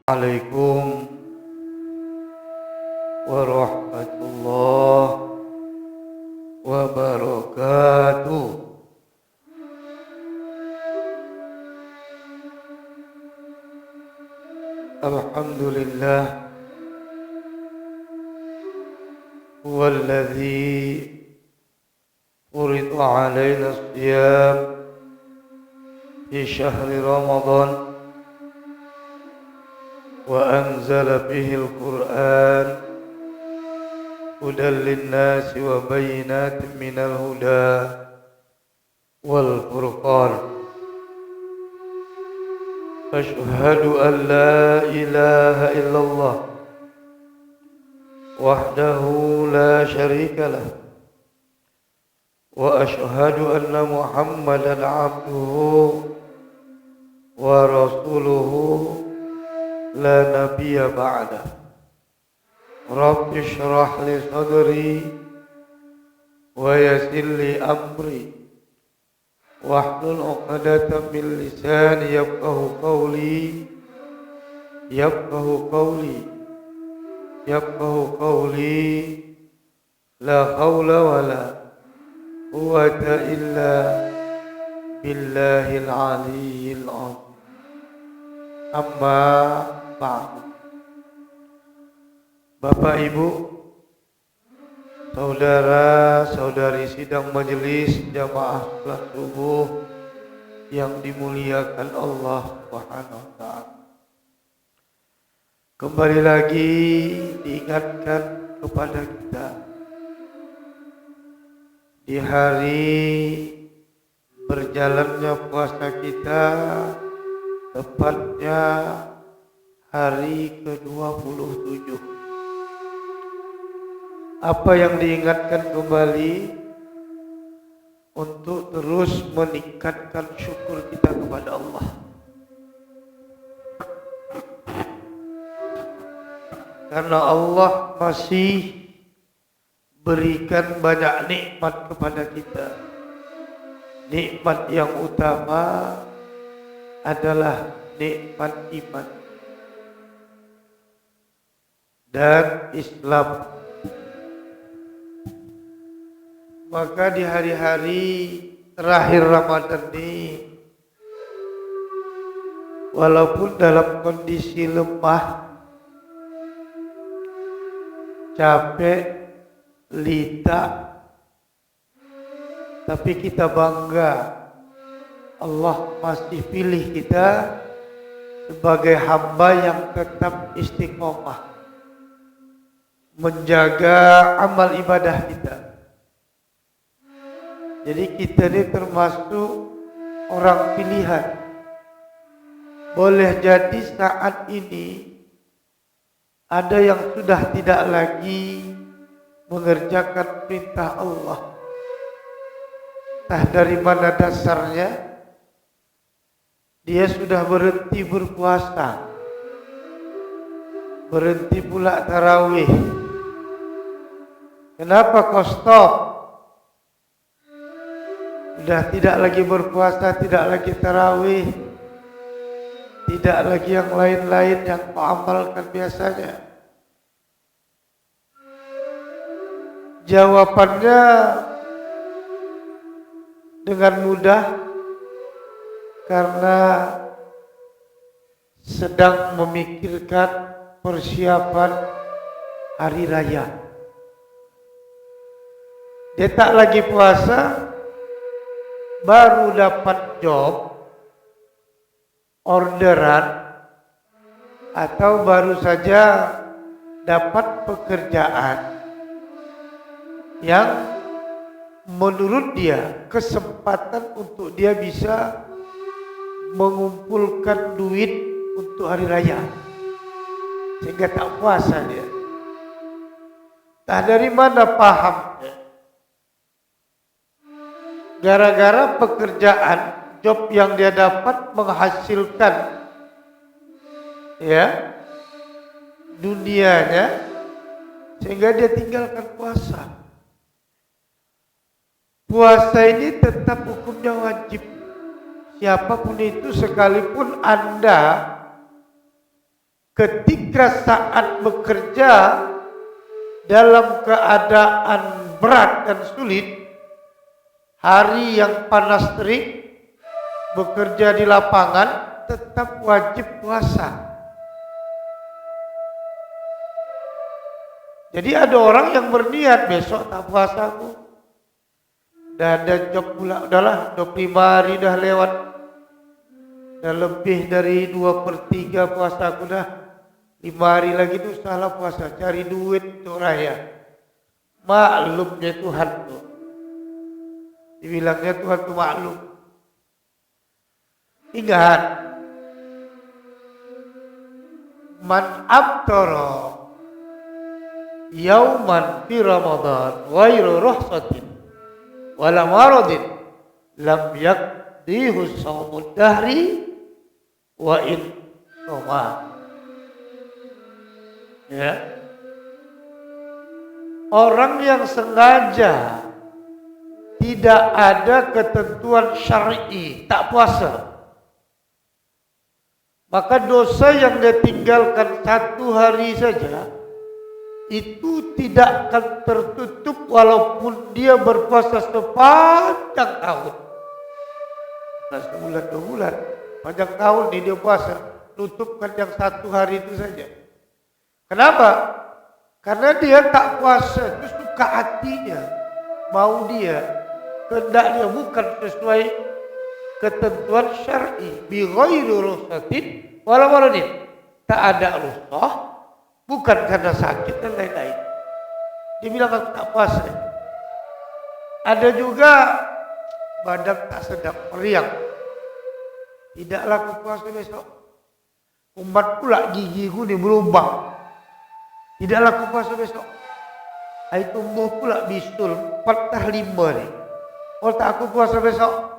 Assalamualaikum warahmatullahi wabarakatuh. Alhamdulillah huwallazi furida alaina as-siyam fi syahri Ramadan وأنزل فيه القرآن هدى للناس وبينات من الهدى والفرقان أشهد أن لا إله إلا الله وحده لا شريك له وأشهد أن محمدا عبده ورسوله لا نبي بعده رب اشرح لي صدري ويسر لي أمري واحلل عقدة من لساني يفقهوا قولي لا حول ولا قوة إلا بالله العلي العظيم أما بعد. Bapak Ibu, saudara-saudari sidang majelis jamaah salat subuh yang dimuliakan Allah Subhanahu wa taala. Kembali lagi diingatkan kepada kita di hari berjalannya puasa kita, tepatnya hari ke-27. Apa yang diingatkan kembali untuk terus meningkatkan syukur kita kepada Allah. Karena Allah masih berikan banyak nikmat kepada kita. Nikmat yang utama adalah nikmat iman dan Islam. Maka di hari-hari terakhir Ramadan ini, walaupun dalam kondisi lemah, capek, lita, tapi kita bangga Allah masih pilih kita sebagai hamba yang tetap istiqomah menjaga amal ibadah kita. Jadi kita ini termasuk orang pilihan. Boleh jadi saat ini ada yang sudah tidak lagi mengerjakan perintah Allah. Entah dari mana dasarnya, dia sudah berhenti berpuasa, berhenti pula tarawih. Kenapa kau stop? Sudah tidak lagi berpuasa, tidak lagi tarawih, tidak lagi yang lain-lain yang kau amalkan biasanya. Jawabannya dengan mudah, karena sedang memikirkan persiapan hari raya. Dia tak lagi puasa, baru dapat job, orderan, atau baru saja dapat pekerjaan yang menurut dia kesempatan untuk dia bisa mengumpulkan duit untuk hari raya, sehingga tak puasa dia. Nah, dari mana pahamnya? Gara-gara pekerjaan, job yang dia dapat menghasilkan dunianya, sehingga dia tinggalkan puasa. Puasa ini tetap hukumnya wajib. Siapapun itu, sekalipun Anda ketika saat bekerja dalam keadaan berat dan sulit, hari yang panas terik, bekerja di lapangan, tetap wajib puasa. Jadi ada orang yang berniat besok tak puasa aku. Dan ada job pula, udahlah 25 hari dah lewat. Dan lebih dari 2/3 puasa aku dah. 5 hari lagi tu salah puasa, cari duit untuk raya. Maklumnya Tuhan tu. Dibilangnya Tuhan tu maklum. Ingat, man abtara yauman fi Ramadan ghairu ruhsatin wala maradin lam yaqdihu shaumud dahri wa in shoma. Ya. Orang yang sengaja tidak ada ketentuan syar'i tak puasa, maka dosa yang dia tinggalkan 1 hari saja itu tidak akan tertutup walaupun dia berpuasa sepanjang tahun. Bukan sebulan 2 bulan, panjang tahun nih dia puasa, tutupkan yang 1 hari itu saja. Kenapa? Karena dia tak puasa itu suka hatinya, mau dia, kehendak dia, bukan sesuai ketentuan syar'i. Bi ghairi rukhsatin wala maradin, tak ada rukhsah, bukan karena sakit dan lain-lain. Dia bilang aku tak puasa. Ada juga badan tak sedap, meriang, tidaklah aku puasa besok. Kumbat pula gigiku ni berubah, tidaklah aku puasa besok. Air tumbuh pula bisul, patah 5 ni. Oh tak aku puasa besok.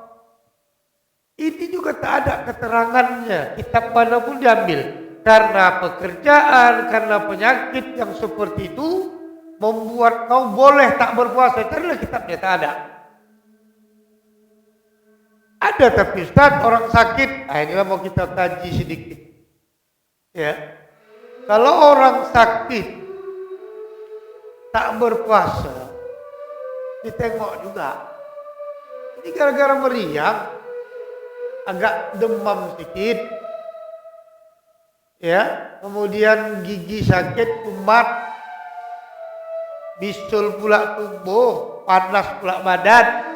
Ini juga tak ada keterangannya, kitab mana pun diambil. Karena pekerjaan, karena penyakit yang seperti itu membuat kau boleh tak berpuasa. Carilah kitabnya, tak ada. Ada tapi Ustaz, orang sakit. Inilah mau kita kaji sedikit. Ya, kalau orang sakit tak berpuasa, ditengok juga. Ini gara-gara meriang, agak demam sedikit, ya, kemudian gigi sakit, kumat, bisul pula tubuh, panas pula badan.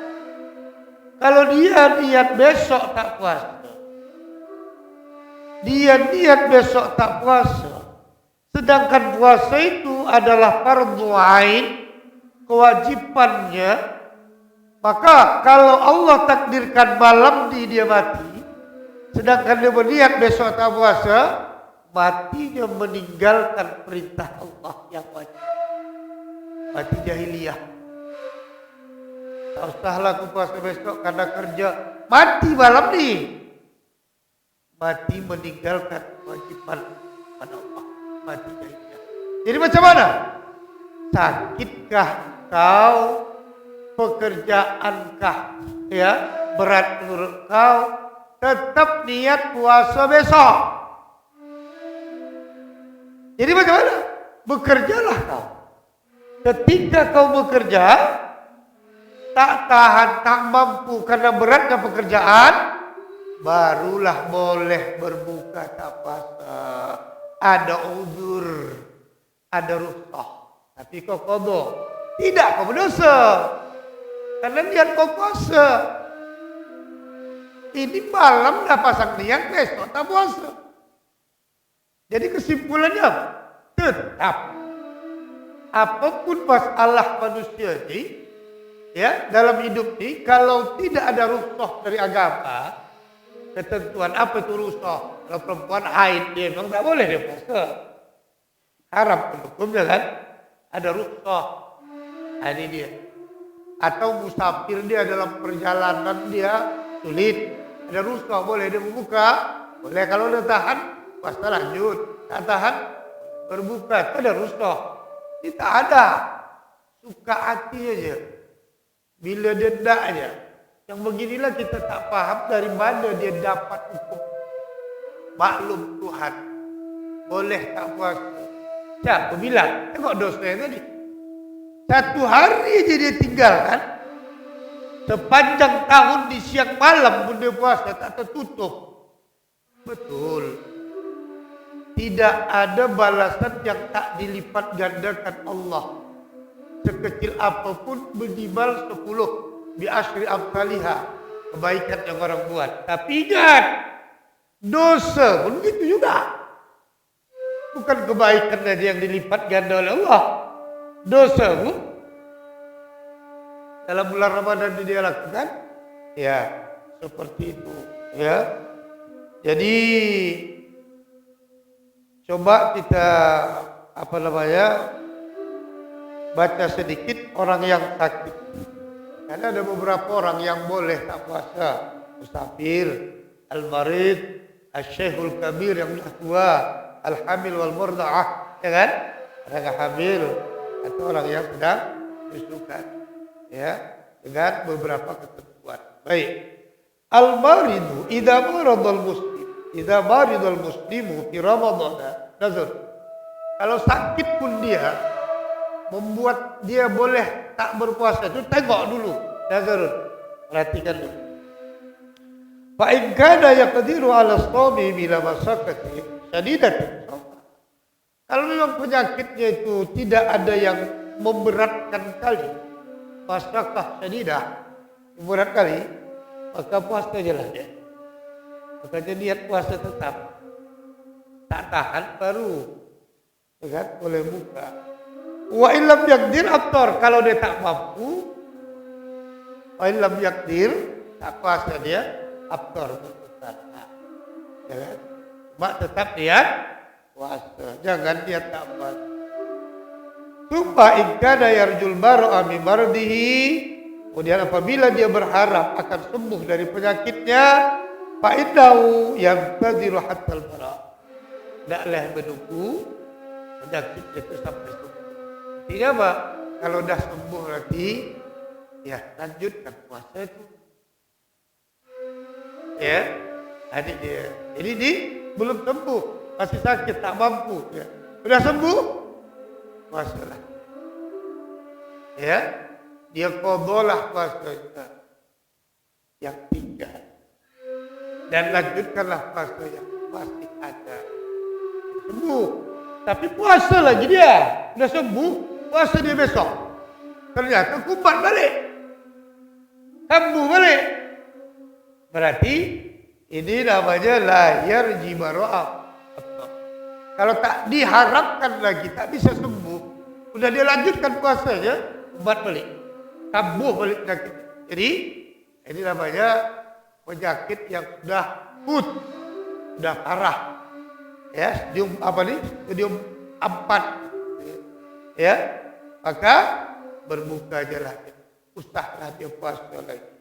Kalau dia niat besok tak puasa, sedangkan puasa itu adalah fardhu ain, kewajibannya. Maka kalau Allah takdirkan malam ni dia mati, sedangkan dia berniat besok tak puasa, matinya meninggalkan perintah Allah yang wajib. Mati jahiliyah. Tak usahlah aku puasa besok karena kerja. Mati malam ni, mati meninggalkan kewajiban pada Allah. Mati jahiliyah. Jadi macam mana? Sakitkah kau? Pekerjaankah ya berat menurut kau? Tetap niat puasa besok. Jadi macam mana? Bekerjalah kau. Ketika kau bekerja tak tahan, tak mampu karena beratnya pekerjaan, barulah boleh berbuka tak puasa. Ada uzur, ada rukhsah. Tapi kau qadha, tidak, kau berdosa. Karena niat kau puasa. Ini malam dah pasang niat, besok tak puasa. Jadi kesimpulannya apa? Tetap apapun masalah manusia ini, ya, dalam hidup ini, kalau tidak ada rukhsah dari agama, ketentuan apa itu rukhsah? Kalau perempuan haid, dia memang tak boleh dia puasa. Haram hukumnya kan? Ada rukhsah. Ini dia. Atau musafir, dia dalam perjalanan dia sulit, ada rukhsah, boleh dia membuka, boleh. Kalau dia tahan, puasa lanjut. Tak tahan, berbuka, itu ada rukhsah. Ini tak ada, suka hati aja, bila dia tak aja. Yang beginilah kita tak faham dari mana dia dapat hukum. Maklum Tuhan, boleh tak puasa. Siapa bilang? Tengok dosanya tadi. 1 hari aja dia tinggalkan. Sepanjang tahun di siang malam pun dia puasa tak tertutup. Betul. Tidak ada balasan yang tak dilipat gandakan Allah. Sekecil apapun minimal 10 bi asyri amsalihah kebaikan yang orang buat. Tapi ingat, dosa pun begitu juga. Bukan kebaikan saja yang dilipat ganda oleh Allah. Dosa pun dalam bulan Ramadan dia lakukan, ya seperti itu. Ya, jadi coba kita baca sedikit orang yang sakit. Karena ada beberapa orang yang boleh tak puasa. Musafir, al-marid, al-syekhul kabir yang sudah tua, al-hamil wal murda'ah, ya kan? Orang yang hamil atau orang yang sedang menyusukan, ya, dengan beberapa ketentuan. Baik. Al-maridu idza maridal muslimu fi Ramadan nazar. Kalau sakit pun dia membuat dia boleh tak berpuasa, itu tengok dulu, nazarun, perhatikan dulu. Fa in kana yaqdiru ala shaumi bila masaqati shadidatin. Kalau memang penyakitnya itu tidak ada yang memberatkan kali, masaqah shadidah, memberat kali, maka puasa aja lah dia. Makanya niat puasa tetap, tak tahan baru, ya kan, boleh buka. Wa illam yaqdir aftar, kalau dia tak mampu, wa illam yaqdir, tak puasa dia, aftar tetap. Ya kan? Mak tetap dia puasa, jangan dia tak puasa. Summa in kana yarjul bar'a min mardihi, kemudian apabila dia berharap akan sembuh dari penyakitnya, fa innahu yantadiru hatta al-bara. Tidaklah menunggu penyakit itu sampai sembuh. Artinya apa? Kalau dah sembuh nanti, ya lanjutkan puasa itu. Ya, jadi dia belum sembuh, masih sakit, tak mampu. Ya. Sudah sembuh, puasalah. Ya, dia qadalah puasa yang 3 dan lanjutkanlah puasa yang masih ada. Sembuh, tapi puasa lagi dia. Sudah sembuh, puasa dia besok. Ternyata kumat balik, sembuh balik. Berarti ini namanya layar jibaro'ah. Kalau tak diharapkan lagi, tak bisa sembuh, sudah dia lanjutkan puasanya, kumat balik, kambuh balik penyakit. Jadi ini namanya penyakit yang sudah sudah parah. Ya, stadium apa nih? Stadium 4. Ya, maka berbuka aja lah, usahlah dia puasa lagi.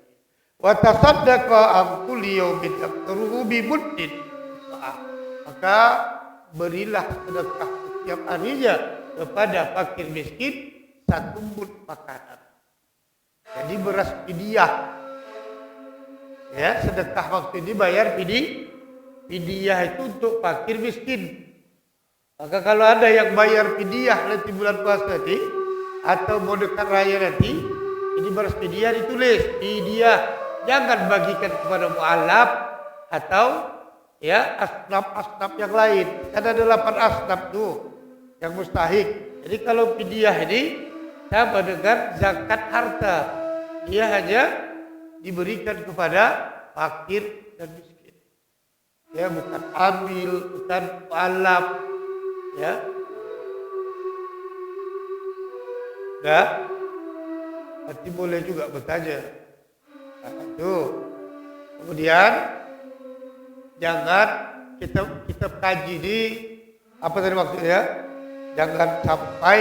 Wa tasaddaqa an kulli yawmin yaqruhu bi muddin. Maka berilah sedekah setiap harinya kepada fakir miskin 1 mud makanan. Jadi beras fidyah. Ya, sedekah waktu ini bayar fidyah itu untuk fakir miskin. Maka kalau ada yang bayar fidyah nanti bulan puasa nanti, atau mau dekat raya nanti, ini beras fidyah ditulis fidyah. Jangan bagikan kepada mu'alaf atau ya asnaf-asnaf yang lain. Ada 8 asnaf tuh yang mustahik. Jadi kalau fidyah ini sama dengan zakat harta. Dia hanya diberikan kepada fakir dan miskin. Ya, bukan amil, bukan mu'alaf. Ya. Dah. Nanti boleh juga bertanya. Nah, itu. Kemudian jangan kita kaji di apa tadi maksudnya? Jangan sampai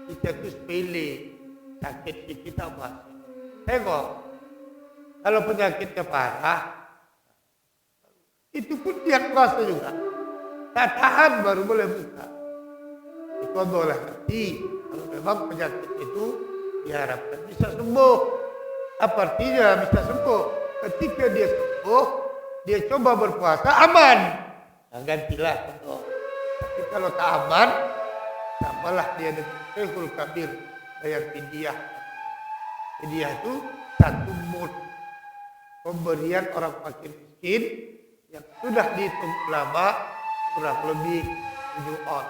kita itu sepele sakit kita apa. Tengok, kalau penyakitnya parah, itu pun dia puasa juga. Tak tahan baru boleh buka. Itu adalah nanti kalau memang penyakit itu diharapkan bisa sembuh. Apa artinya bisa sembuh? Ketika dia sembuh, dia coba berpuasa aman. Nah, gantilah contoh. Tapi kalau tak aman, samalah dia dengan Syekhul Kabir bayar fidyah. Fidyah itu 1 mud pemberian orang fakir miskin yang sudah dihitung ulama kurang lebih 7 on.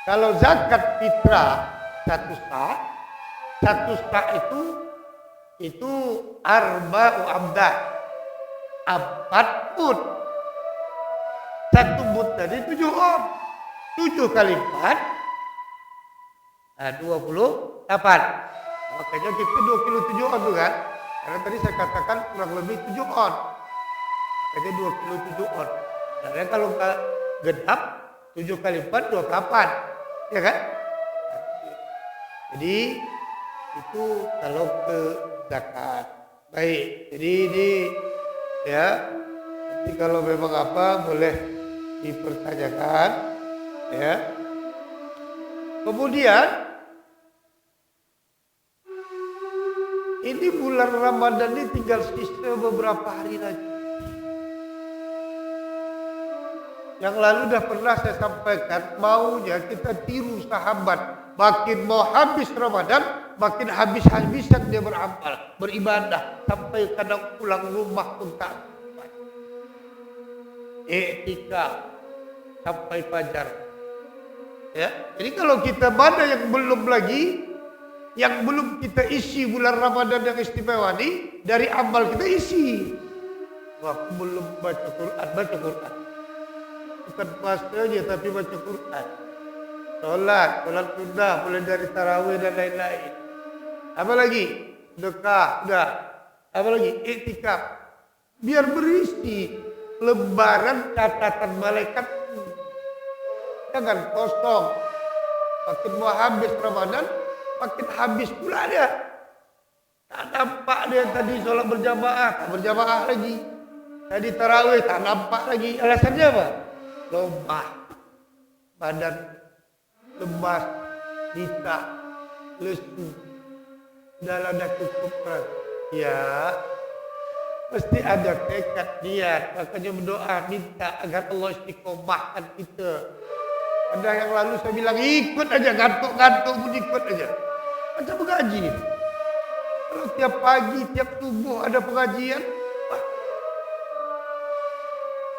Kalau zakat fitrah 1 sa itu arba'u amdah, 4 mud. 1 mud tadi 7 on. 7 kali 4 28. Makanya kita 2 kilo 7 on tuh kan. Karena tadi saya katakan kurang lebih 7 on. Makanya 2 kilo 7 on. Karena kalau genap 7 kali 4 28. Ya kan? Jadi itu kalau ke zakat. Baik. Jadi ini ya. Jadi kalau memang apa boleh dipertanyakan ya. Kemudian ini bulan Ramadan ini tinggal sisa beberapa hari lagi. Yang lalu dah pernah saya sampaikan, maunya kita tiru sahabat. Makin mau habis Ramadan, makin habis-habisan dia beramal, beribadah. Sampai kadang pulang rumah pun tak sempat. Iktikaf sampai fajar. Ya, jadi kalau kita mana yang belum lagi, yang belum kita isi bulan Ramadan yang istimewa ini, dari amal kita isi. Wah, belum baca Quran. Bukan puasa aja tapi baca Quran. Sholat sunnah, mulai dari tarawih dan lain-lain. Apa lagi? Sedekah, sudah. Apa lagi? Iktikaf. Biar berisi lembaran catatan malaikat. Jangan kosong. Makin mau habis Ramadan, makin habis pula dia. Tak nampak dia tadi sholat berjamaah, tak berjamaah lagi. Tadi tarawih, tak nampak lagi. Alasannya apa? Lomah, badan lemas, litak, lesu, dalam dah cukup kan? Ya, mesti ada tekad niat. Makanya berdoa minta agar Allah istiqomahkan kita. Ada yang lalu saya bilang ikut aja, gantuk-gantuk pun ikut aja. Macam pengaji. Kalau tiap pagi, tiap subuh ada pengajian,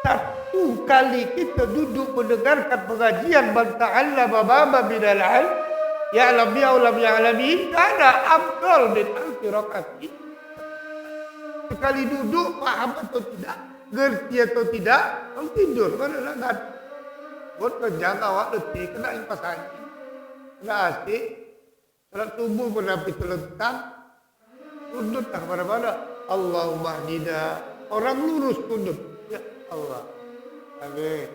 satu kali kita duduk mendengarkan pengajian man ta'allama baba minal ilm ya'lam bi aw lam ya'lamin kana afdal min alfi rakaat. Sekali duduk paham atau tidak, ngerti atau tidak, kalau tidur mana nak ngat. Buat menjaga awak letih, kena impas angin, kena asik, salat subuh pun habis terlentang, kudut tak mana-mana. Allahumma hdina, orang lurus kudut. Ya Allah. Amin.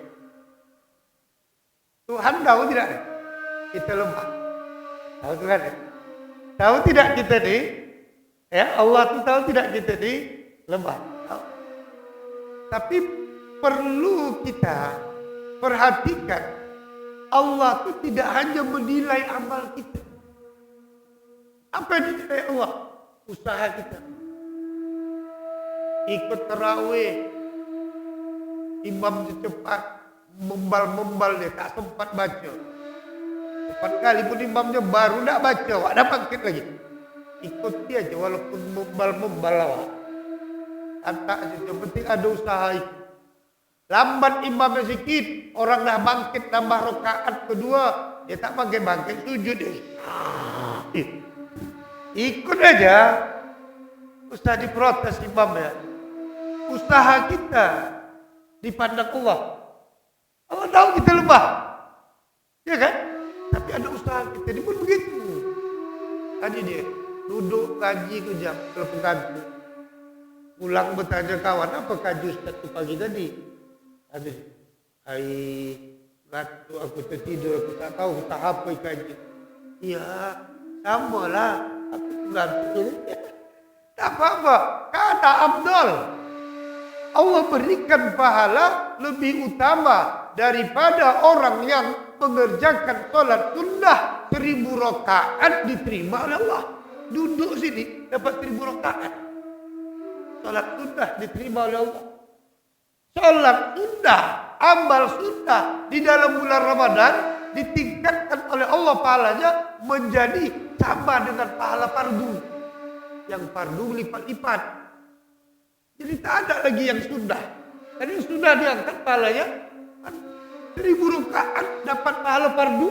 Tuhan tahu tidak? Kita lemah. Tahu Tuhan? Tahu tidak kita ni? Ya Allah tu tahu tidak kita ni lemah. Tahu. Tapi perlu kita perhatikan, Allah tu tidak hanya menilai amal kita. Apa yang dinilai Allah? Usaha kita. Ikut tarawih. Imam cepat membal dia tak sempat baca. 4 kali pun imamnya baru nak baca, awak dah bangkit lagi. Ikuti aja walaupun membal awak. Antak aja, yang penting ada usaha itu. Lambat imamnya sikit, orang dah bangkit tambah rakaat kedua, dia tak bangkit sujud dia. Ikut aja. Usah diprotes imamnya. Usaha kita dipandang Allah. Allah tahu kita lemah. Ya kan? Tapi ada usaha kita. Dia pun begitu. Tadi dia duduk kaji kejam. Telepon kantor. Pulang bertanya kawan. Apa kaji Ustaz tu pagi tadi? Habis. Waktu aku tertidur. Aku tak tahu tak apa kaji. Ya. Sama lah. Aku gantung. Tak apa-apa. Kata Abdul. Allah berikan pahala lebih utama daripada orang yang mengerjakan sholat sunnah 1000 rakaat diterima oleh Allah. Duduk sini dapat 1000 rakaat. Sholat sunnah diterima oleh Allah. Sholat sunnah amal sunnah di dalam bulan Ramadan ditingkatkan oleh Allah pahalanya menjadi sama dengan pahala fardu. Yang fardu lipat-lipat. Jadi tak ada lagi yang sunnah. Karena yang sunnah diangkat pahalanya 1000 rakaat dapat pahala fardu.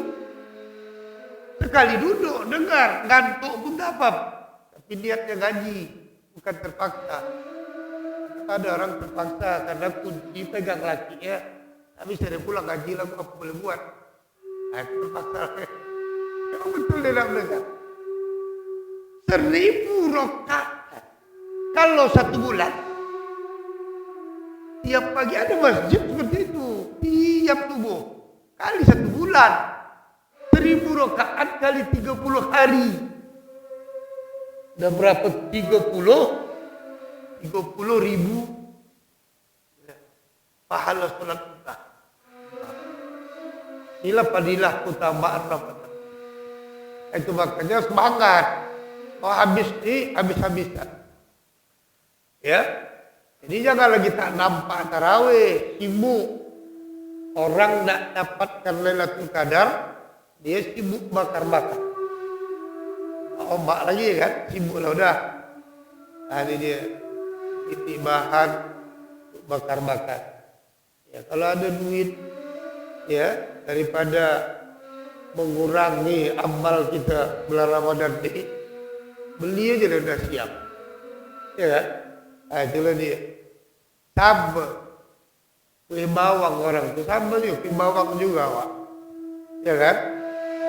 Sekali duduk dengar ngantuk pun dapat. Tapi niatnya ngaji, bukan terpaksa. Ada orang terpaksa karena kunci pegang lakinya. Tapi saya pulang ngaji lah, apa boleh buat? Nah, terpaksa. Memang betul dia nak dengar. 1000 rakaat. Kalau 1 bulan, tiap pagi ada masjid seperti itu. Tiap subuh. Kali 1 bulan. 1000 rakaat kali 30 hari. Dan berapa? 30.000 pahala sholat kita. Inilah fadilah keutamaan Ramadan. Itu makanya semangat. Mau habis nih, habis-habisan. Ya. Jadi jangan lagi tak nampak tarawih, sibuk. Orang nak dapatkan Lailatul Qadar, dia sibuk bakar-bakar. Ombak lagi kan, sibuk lah udah. Nah, ini dia. Titik bahan untuk bakar-bakar. Ya, kalau ada duit, ya, daripada mengurangi amal kita bulan Ramadan ini, beli aja udah siap. Ya kan? Nah, itulah dia. Sama. Kue bawang orang itu sama juga, kue bawang juga, Wak. Ya kan?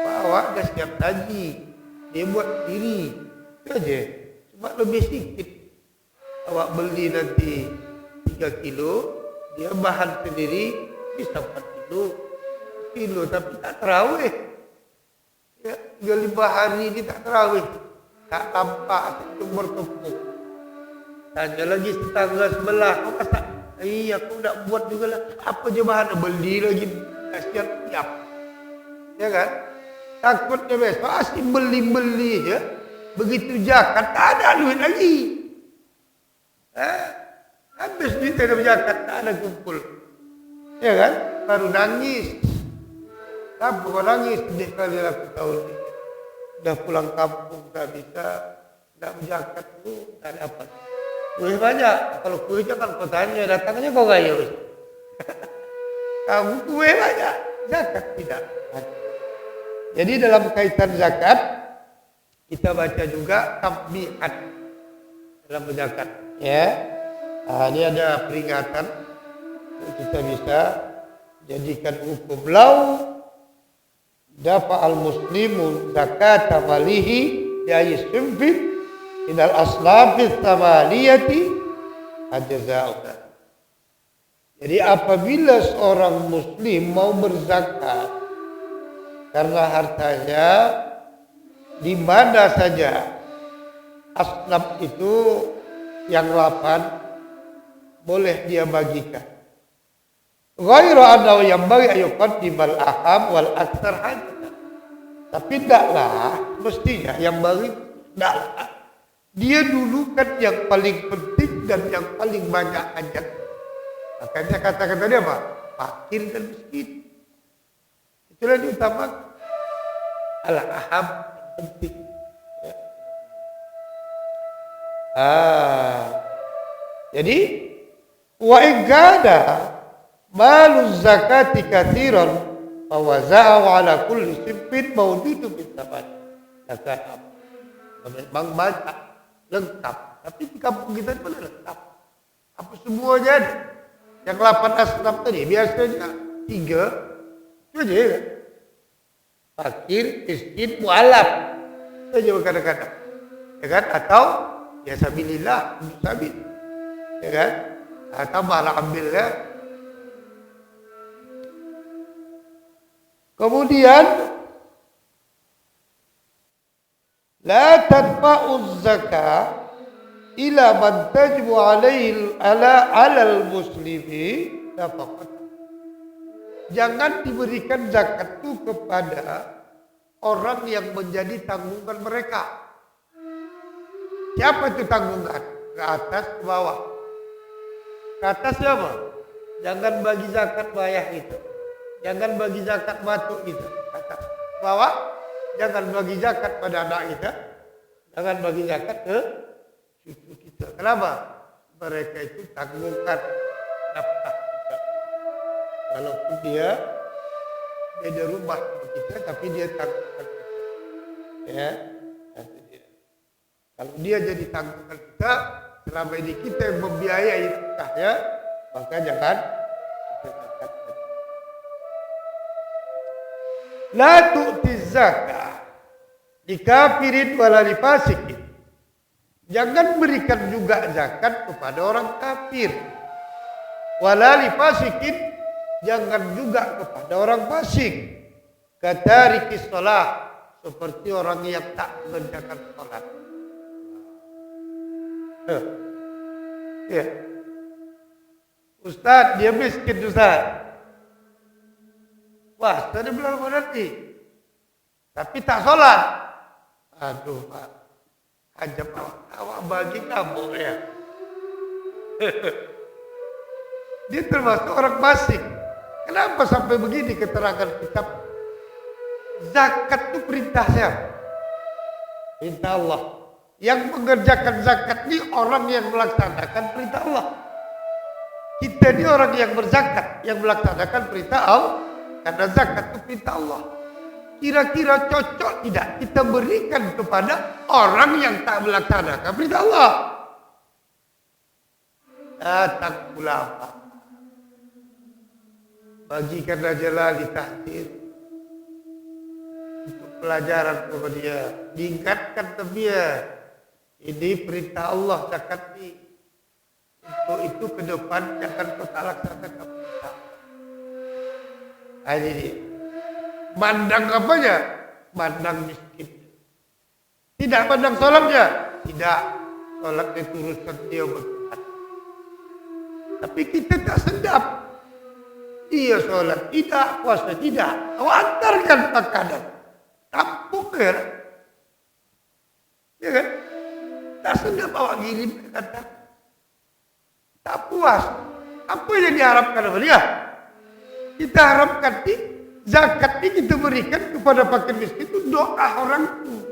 Bawa dah siap saji. Dia buat sendiri. Itu aja. Cuma lebih sedikit. Awak beli nanti 3 kilo, dia bahan sendiri bisa 4 kilo, tapi tak terawih. Ya, 35 hari ini tak terawih. Tak tampak sumber tepuk. Tanya lagi tetangga sebelah, kau masak? Iya, aku nak buat juga lah. Apa je bahan? Beli lagi. Siap. Ya kan? Takutnya besok asyik beli-beli je. Begitu zakat, tak ada duit lagi. Habis duit ada zakat, tak ada kumpul. Ya kan? Baru nangis. Kenapa kau nangis? Sedih kali aku tahun ini. Dah pulang kampung, tak bisa. Tak berzakat tu, tak dapat. Kuih banyak. Kalau kuih jangan kau tanya, datangnya kau gaya. Kamu kuih banyak, zakat tidak. Jadi dalam kaitan zakat, kita baca juga tambihat dalam zakat. Ya, ini ada peringatan kita bisa jadikan hukum lau dafa al muslimun zakat malihi ya'i simfin inal aslafis tamaliyati ajza'uka. Jadi apabila seorang muslim mau berzakat karena hartanya di mana saja asnaf itu yang 8 boleh dia bagikan. Ghairu annahu yanbaghi an yuqaddimal aham wal aktsar hajatan. Tapi tidaklah mestinya yang bagi tidaklah dia dulukan yang paling penting dan yang paling banyak hajat. Makanya kata-kata dia apa? Fakir dan miskin. Itulah diutamakan. Al-aham penting. Jadi wa igada maluz zakati katsiran fa waza'u ala kulli sibbin mawjudun bis sabat. Zakat memang banyak lengkap, tapi di kampung kita mana lengkap? Apa semuanya ada? Yang 8 asnaf tadi biasanya 3 itu aja kan? Fakir, miskin, mu'alaf. Itu aja kadang-kadang. Ya kan? Atau ya sabilillah, sabil. Ya kan? Atau malah ambilnya. Kemudian la tadfa'uz zakah ila man tajbu alaihi alal muslimi nafaqat. Jangan diberikan zakat itu kepada orang yang menjadi tanggungan mereka. Siapa itu tanggungan? Ke atas, ke bawah. Ke atas siapa? Jangan bagi zakat bayah kita. Jangan bagi zakat batu kita. Kata bahwa jangan bagi zakat pada anak kita. Jangan bagi zakat ke cucu kita. Kenapa? Mereka itu tanggungan nafkah kita. Walaupun dia beda rumah sama kita, tapi dia tanggungan kita. Ya, itu dia. Kalau dia jadi tanggungan kita, selama ini kita yang membiayai nafkahnya, maka jangan kita zakatkan. La tu'ti zakah li kafirin wala li fasikin. Jangan berikan juga zakat kepada orang kafir. Wala li fasikin, jangan juga kepada orang fasik. Katariki shalah, seperti orang yang tak mengerjakan salat. Ya. Ustaz, dia miskin Ustaz. Wah, tadi bulan nanti. Tapi tak sholat. Aduh Pak, ajab awak bagi kamu ya. Dia termasuk orang fasik. Kenapa sampai begini keterangan kitab? Zakat itu perintah siapa? Perintah Allah. Yang mengerjakan zakat ini orang yang melaksanakan perintah Allah. Kita ini orang yang berzakat, yang melaksanakan perintah Allah. Karena zakat itu perintah Allah. Kira-kira cocok tidak kita berikan kepada orang yang tak melaksanakan perintah Allah? Datang ulama, bagikan aja lah di tahdir untuk pelajaran kepada dia, diingatkan ke dia, ini perintah Allah zakat ini. Untuk itu ke depan jangan kau tak laksanakan perintah. Ini dia. Mandang apanya? Mandang miskin. Tidak mandang sholatnya? Tidak. Sholat itu urusan dia berkat. Tapi kita tak sedap. Dia sholat tidak, puasa tidak. Kau antarkan makanan. Tampuk ya. Ya kan? Tak sedap awak kirim kata. Tak puas. Apa yang diharapkan oleh dia? Kita harapkan zakat ini kita berikan kepada fakir miskin itu doa orang itu.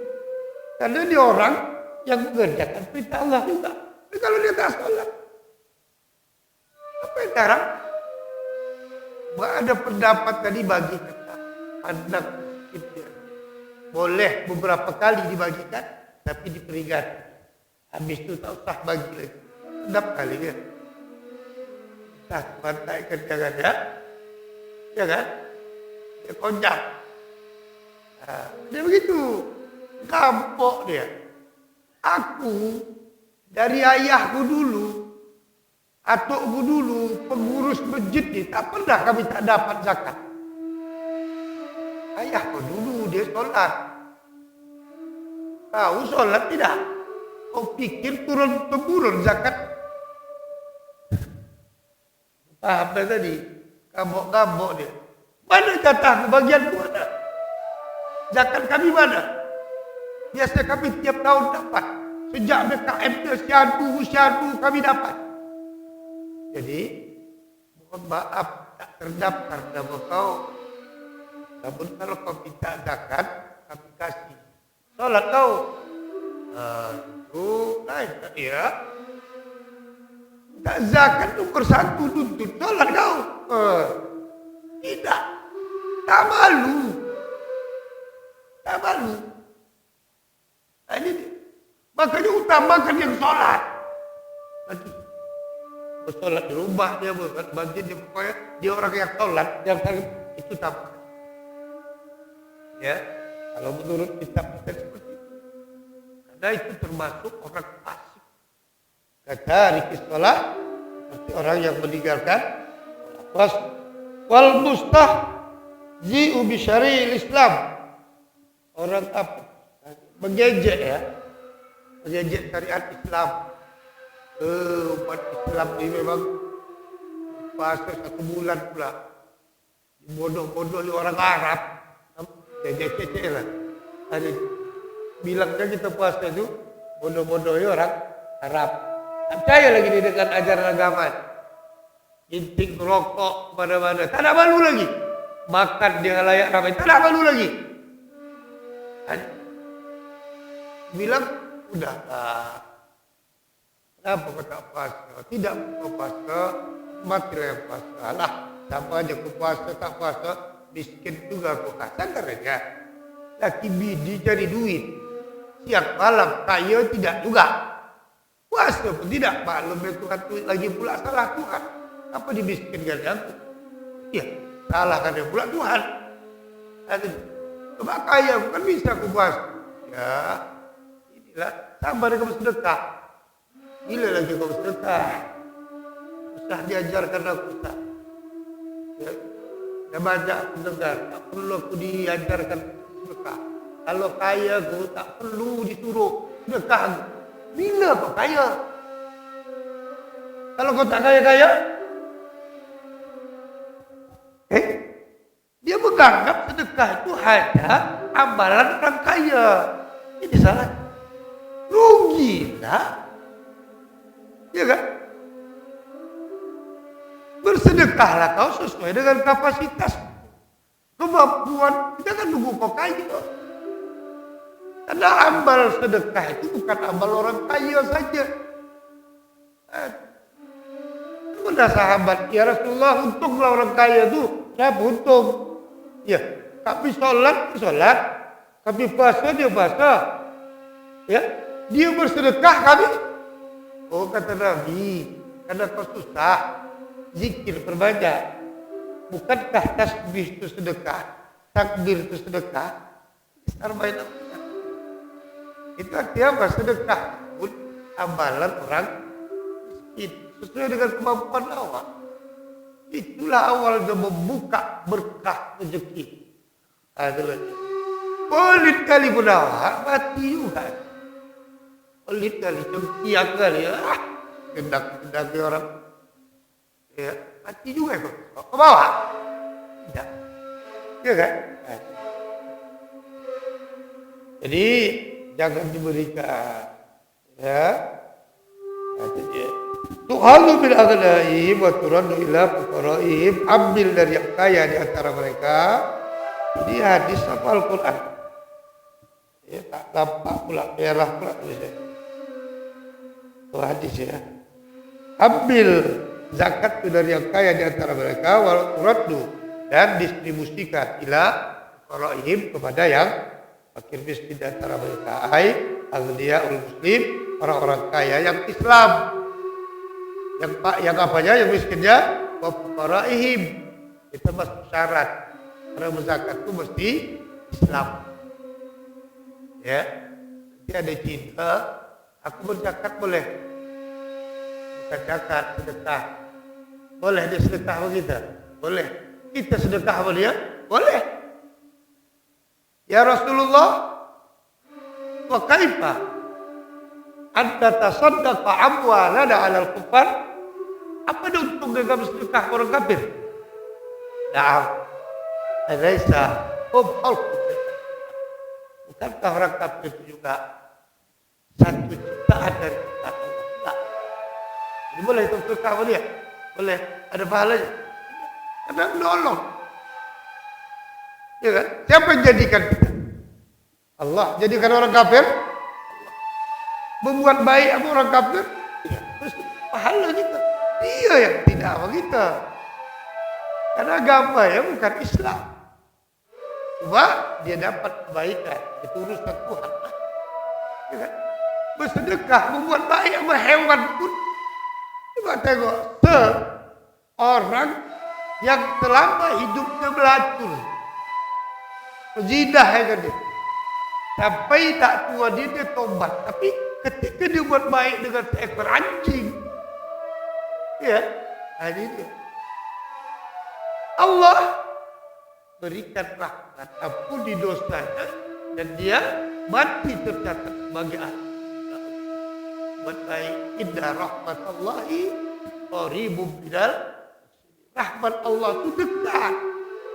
Karena dia orang yang mengerjakan perintah Allah juga. Tapi kalau dia tak sholat, apa yang harap? Ada pendapat tadi bagi kita. Pandang miskin. Boleh beberapa kali dibagikan, tapi diperingatkan. Habis itu tak usah bagi lagi. Sedap kali ya. Tak mantaikan jangan ya. Ya kan? Dia konjak. Nah, dia begitu. Gampok dia. Aku dari ayahku dulu, atukku dulu, pengurus masjid ni, tak pernah kami tak dapat zakat. Ayahku dulu dia solat. Tahu solat tidak? Kau pikir turun-temurun zakat? Apa tadi? Gambok-gambok dia. Mana kata bagianku mana? Zakat kami mana? Biasa kami tiap tahun dapat. Sejak BKM syadu kami dapat. Jadi, mohon maaf tak terdaftar nama kau. Namun kalau kau minta zakat, kami kasih. Solat kau. Itu lain tak ya? Tak zakat nomor satu tuntut. Solat kau. Tidak. Tak malu. Tak malu. Ini dia. Makanya utamakan yang sholat. Lagi. Bersolat di rumah dia, masjid dia, pokoknya dia orang yang sholat. Yang itu tambah. Ya. Kalau menurut kitab kita seperti itu. Karena itu termasuk orang fasik. Kata rikis sholat. Seperti orang yang meninggalkan wal mustahzi'u bi syari'il Islam. Orang apa? Mengejek ya. Mengejek syariat Islam. Umat Islam ini memang puasa 1 bulan pula. Bodoh-bodoh orang Arab. Cecek-cecek lah. Ada bilangnya kita puasa itu bodoh-bodoh orang Arab. Tak percaya lagi dia dengan ajaran agama. intik rokok mana-mana, tak ada malu lagi. Makan di halayak ramai, tak ada malu lagi. Bilang, udahlah. Kenapa kau tak puasa? Tidak kau puasa, matilah yang puasa. Alah, sama aja kau puasa, tak puasa, miskin juga kau kasar aja. Laki bini cari duit. Siang malam kaya tidak juga. Puasa pun tidak. Maklum Tuhan lagi pula salah Tuhan. Apa dimiskinkan aku? Ya, salahkan dia pula Tuhan. Coba kaya bukan bisa aku puasa. Ya, inilah sabar kamu sedekah. Gila lagi kamu sedekah. Usah diajarkan aku tak. Ya, dah banyak aku dengar. Tak perlu aku diajarkan sedekah. Kalau kaya aku tak perlu disuruh sedekah aku. Bila kau kaya? Kalau kau tak kaya-kaya, dia menganggap sedekah itu hanya amalan orang kaya. Ini salah. Rugi lah. Ya kan? Bersedekahlah kau sesuai dengan kapasitas kemampuan. Jangan nunggu kau kaya. Karena amal sedekah itu bukan amal orang kaya saja. Ada sahabat, ya Rasulullah, untunglah orang kaya itu. Kenapa untung? Ya, kami sholat, kami puasa, dia puasa. Ya, dia bersedekah, kami. Oh, kata Nabi, karena kau susah, zikir perbanyak. Bukankah tasbih itu sedekah, takbir itu sedekah? Besar banyak. Itu artinya apa? Sedekah pun amalan orang miskin sesuai dengan kemampuan awak. Itulah awalnya membuka berkah rezeki. Pelit kali pun awak mati juga. Pelit kali, cengkiak kali. Kendak orang. Ya, mati juga kok. Kau bawa? Tidak. Ya kan? Jadi jangan diberikan, ya. Tuhalu bil aghniyahim wa turaddu ila fuqaraihim. Ambil dari yang kaya di antara mereka. Ini hadis apa Al-Quran? Ya, tak tampak pula merah pula tulisnya. Itu hadis ya. Ambil zakat itu dari yang kaya di antara mereka, wa turaddu, dan distribusikan ila fuqaraihim, kepada yang fakir miskin di antara mereka, ai aghniyaul muslim, orang-orang kaya yang Islam. Yang apanya? Yang miskinnya wa fuqaraihim. Itu masuk syarat. Karena berzakat itu mesti Islam. Ya. Jadi ada cinta, aku berzakat boleh. Bukan zakat, sedekah. Boleh dia sedekah sama kita? Boleh. Kita sedekah sama dia? Boleh. Ya Rasulullah, wa kaifa anta tasaddaqa amwalana 'alal kufar? Apa ada untungnya kamu sedekah orang kafir? Na'am. Alaisa hum khalqun. Bukankah orang kafir itu juga satu ciptaan dari ciptaan Allah? Tak. Jadi boleh itu sedekah sama dia? Boleh. Ada pahalanya? Karena menolong. Ya kan? Siapa yang jadikan kita? Allah. Jadikan orang kafir? Membuat baik sama orang kafir? Ya. Terus pahala kita. Dia yang tidak sama kita. Karena agama ya bukan Islam. Cuma dia dapat kebaikan. Itu urusan Tuhan. Ya kan? Bersedekah, membuat baik sama hewan pun. Coba tengok. Seorang yang selama hidupnya melacur. Zina ya kan dia. Sampai tak tua dia tobat. Tapi ketika dia buat baik dengan seekor anjing. Ya. Ini dia. Allah berikan rahmat, ampuni dosanya, dan dia mati tercatat sebagai ahli. Buat baik. Inna rahmatallahi qaribun minal. Rahmat Allah itu dekat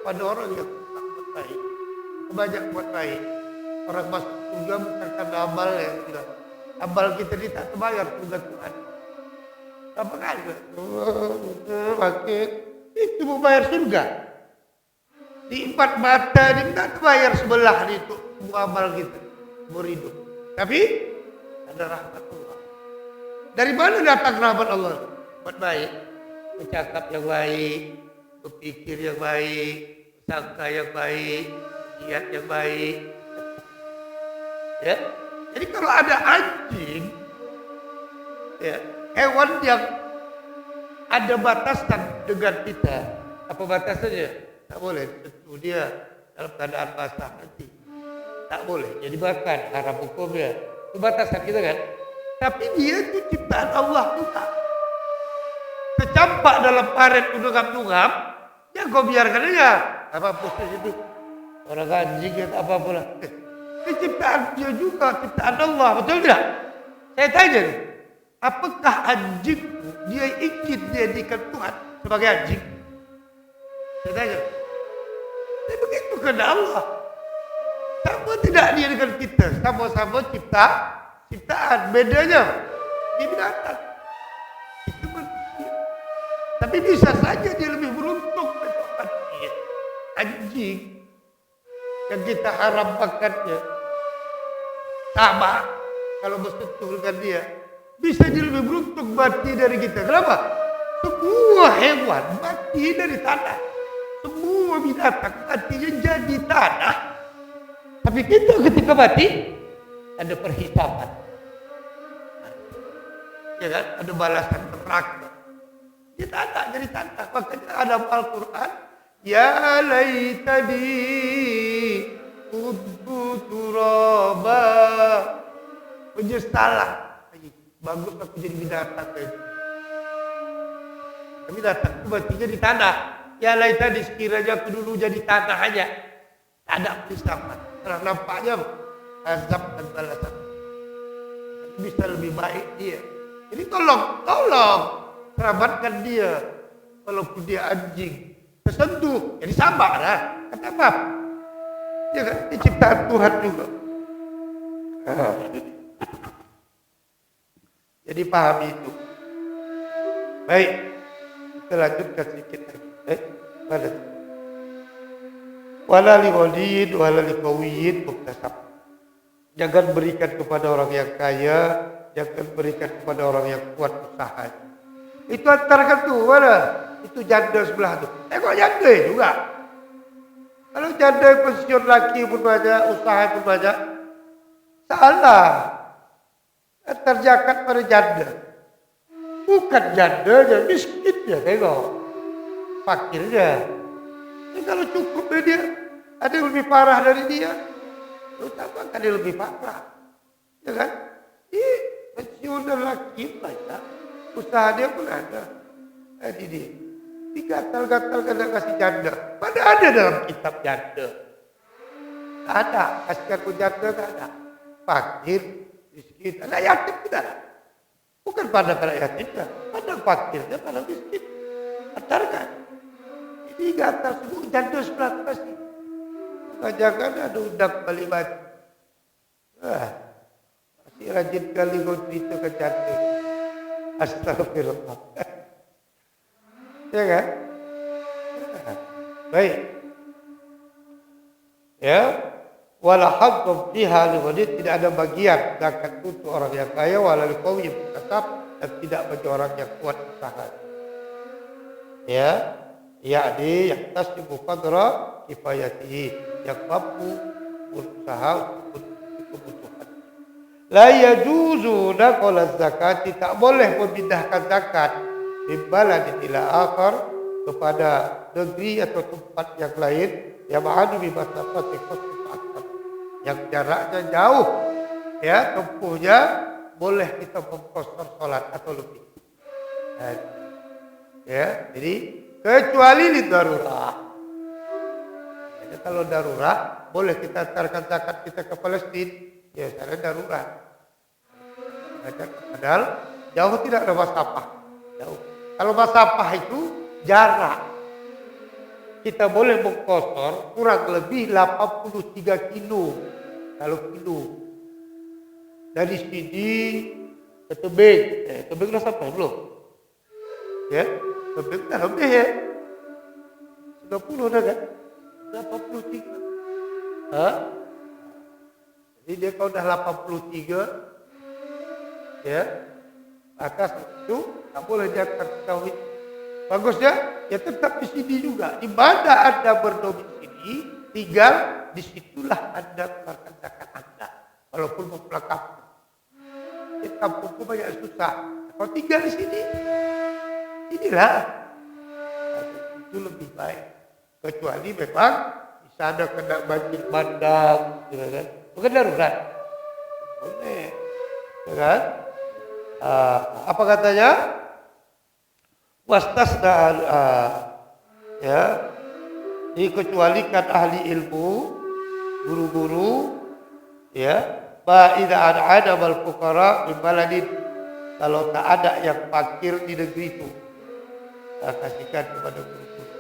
pada orang yang tak buat baik. Banyak buat baik. Orang masuk surga bukan karena amal yang tidak. Amal kita ini tak terbayar surga Tuhan. Berapa kali? Makin itu mau bayar surga. Di 4 mata ini tidak bayar sebelah itu amal kita berhidup. Tapi ada rahmat Allah. Dari mana datang rahmat Allah? Buat baik, bercakap yang baik, berpikir yang baik, sangka yang baik, niat yang baik. Ya, jadi kalau ada anjing, ya, hewan yang ada batasan dengan kita, apa batasannya? Tak boleh tentu dia dalam keadaan basah nanti. Tak boleh jadi makan, haram hukumnya. Itu batasan kita kan. Tapi dia itu ciptaan Allah juga. Secampak dalam paret undang-undang, ya kau biarkan aja. Apa proses itu? Orang anjing atau apa pula. Ini ciptaan dia juga, ciptaan Allah, betul tidak? Saya tanya nih, apakah anjing dia ingin dijadikan Tuhan sebagai anjing? Saya tanya. Tapi begitu kepada Allah. Sama tidak dia dengan kita, sama-sama ciptaan. Bedanya dia binatang, itu manusia. Tapi bisa saja dia lebih beruntung daripada anjing yang kita haram makannya. Sama kalau bersentuh dengan dia, bisa dia lebih beruntung mati dari kita. Kenapa? Semua hewan mati dari tanah. Semua binatang matinya jadi tanah. Tapi kita ketika mati ada perhisaban. Ya kan? Ada balasan neraka. Dia tanah jadi tanah. Makanya ada Al-Quran. Ya laitani kuntu turaba. Menyesalah. Bagus aku jadi binatang. Tapi binatang itu matinya di tanah. Ya laitani sekiranya aku dulu jadi tanah aja. Tak ada perhisaban. Karena nampaknya azab dan balasan. Bisa lebih baik dia. Jadi tolong selamatkan dia. Walaupun dia anjing, tersentuh, jadi sabar lah. Kata maaf. Ya kan, ini ciptaan Tuhan juga. Jadi pahami itu. Baik, kita lanjutkan sedikit lagi. Mana? Wala li walid, wala li qawiyin muktasab. Jangan berikan kepada orang yang kaya, jangan berikan kepada orang yang kuat usahanya. Itu antara kan tuh, mana? Itu janda sebelah tuh. Kok janda juga? Kalau janda pensiun laki pun banyak, usaha pun banyak. Salah. Antar zakat pada janda. Bukan jandanya, miskinnya, tengok. Fakirnya. Kalau cukup dia, ada yang lebih parah dari dia. Utama kan dia lebih parah. Ya kan? Pensiun dan laki banyak. Usaha dia pun ada. Jadi dia. Digatal-gatal kena kasih janda. Mana ada dalam kitab janda? Tak ada. Kasihkan pun janda tak ada. Fakir, miskin. Anak yatim tidak ada. Bukan pada anak yatimnya. Pada fakirnya, pada miskin. Antarkan. Ini gatal semua janda sebelah kasih. Jangan ada undang balik mati. Masih rajin kali kau cerita ke janda. Astagfirullah. Ya kan? Baik. Ya. Wala haqqum fiha li walid, tidak ada bagian zakat untuk orang yang kaya wala li qawi muktasab, dan tidak bagi orang yang kuat usaha. Ya. Yakni yang tasbihu qadra kifayatihi, yang mampu berusaha untuk kebutuhan. La yajuzu naqala zakati, tak boleh memindahkan zakat min baladin ila akhar, kepada negeri atau tempat yang lain yang ma'adu bi masafati qasr, yang jaraknya jauh, ya, tempuhnya boleh kita mengqasar salat atau lebih. Ya, jadi kecuali di darurat. Jadi kalau darurat boleh kita antarkan zakat kita ke Palestina, ya secara darurat. Padahal jauh tidak ada masafah. Jauh. Kalau masafah itu jarak. Kita boleh mengqasar kurang lebih 83 kilo. Kalau kilo. Dari sini ke Tebing. Tebing dah sampai belum? Ya, lebih ya. 30 dah kan? 83. Hah? Jadi dia kalau udah 83, ya, atas itu tak boleh dia terkawin. Bagusnya, ya tetap di sini juga. Di mana Anda berdomisili, tinggal disitulah Anda keluarkan zakat Anda. Walaupun mau pulang kampung. Di kampungku banyak susah. Kalau tinggal di sini, inilah. Itu lebih baik. Kecuali memang di sana kena banjir bandang, ya kan? Bukan darurat. Boleh. Ya kan? Apa katanya? Wastasna ya, dikecualikan ahli ilmu, guru-guru, ya, idza ada bal fuqara di baladin, kalau tak ada yang fakir di negeri itu, kasihkan kepada guru-guru.